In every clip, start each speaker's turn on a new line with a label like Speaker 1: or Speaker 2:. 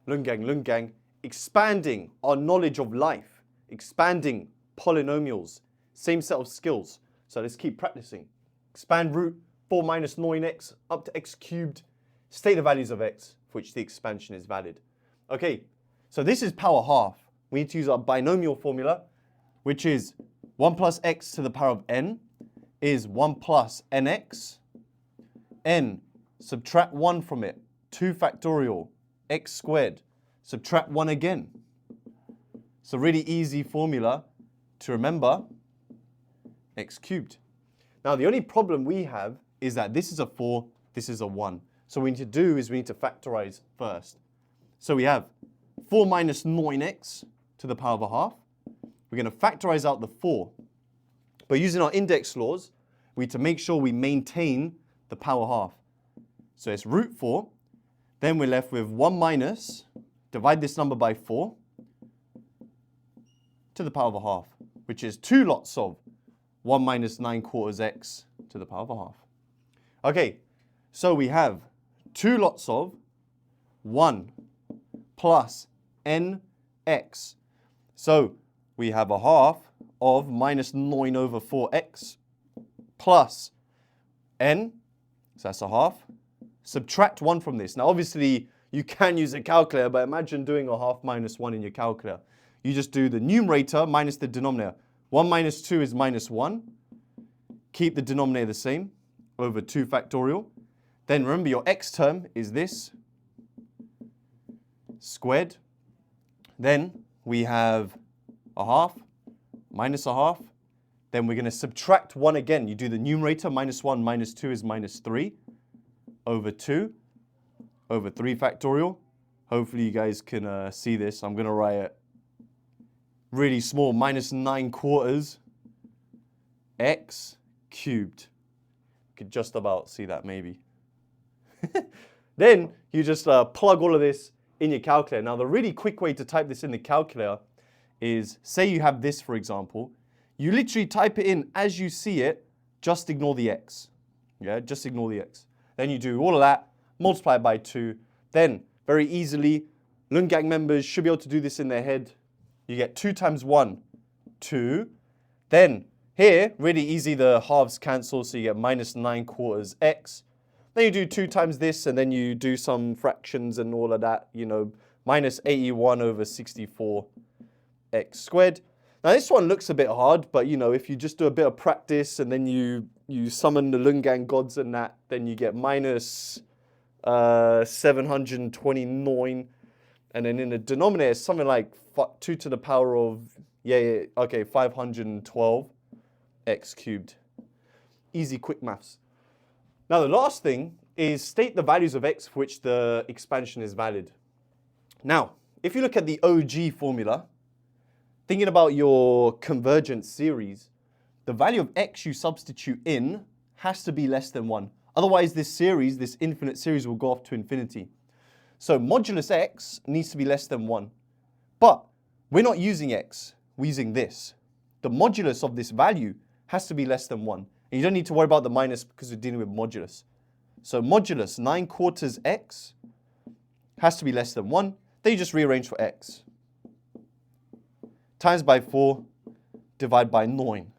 Speaker 1: lungang, expanding our knowledge of life, expanding polynomials, same set of skills. So let's keep practicing. Expand root 4 minus 9x up to x cubed. State the values of x for which the expansion is valid. Okay, so this is power half. We need to use our binomial formula, which is 1 plus x to the power of n is 1 plus nx. N, subtract 1 from it, 2 factorial, x squared. Subtract 1 again. It's a really easy formula to remember, x cubed. Now the only problem we have is that this is a 4, this is a 1. So what we need to do is we need to factorize first. So we have 4 minus 9x to the power of a half. We're going to factorize out the 4. But using our index laws, we need to make sure we maintain the power half. So it's root 4. Then we're left with 1 minus, divide this number by 4, to the power of a half, which is 2 lots of 1 minus 9/4 x to the power of a half. Okay, so we have 2 lots of 1 plus nx. So we have a half of minus 9 over 4x plus n, so that's a half. Subtract 1 from this. Now obviously you can use a calculator, but imagine doing a half minus 1 in your calculator. You just do the numerator minus the denominator. 1 minus 2 is minus 1. Keep the denominator the same over 2 factorial. Then remember your x term is this, squared. Then we have a half, minus a half. Then we're going to subtract 1 again. You do the numerator, minus 1 minus 2 is minus 3 over 2 over 3 factorial. Hopefully you guys can see this. I'm going to write it really small, minus 9/4 x cubed. You could just about see that maybe. Then you just plug all of this in your calculator. Now the really quick way to type this in the calculator is, say you have this for example, you literally type it in as you see it, just ignore the x. Yeah, just ignore the x. Then you do all of that, multiply it by 2. Then, very easily, Lungang members should be able to do this in their head. You get 2 times 1, 2. Then, here, really easy, the halves cancel, so you get minus 9/4 x. Then you do 2 times this, and then you do some fractions and all of that, you know, minus 81 over 64 x squared. Now this one looks a bit hard, but you know, if you just do a bit of practice and then you summon the Lungang gods and that, then you get minus 729. And then in the denominator, it's something like 2 to the power of, 512 x cubed. Easy, quick maths. Now the last thing is state the values of x for which the expansion is valid. Now, if you look at the OG formula, thinking about your convergent series, the value of x you substitute in has to be less than 1. Otherwise, this series, this infinite series, will go off to infinity. So modulus x needs to be less than 1. But we're not using x, we're using this. The modulus of this value has to be less than 1. And you don't need to worry about the minus because we're dealing with modulus. So modulus 9/4 x has to be less than 1. Then you just rearrange for x. Times by 4, divide by 9.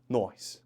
Speaker 1: Nice.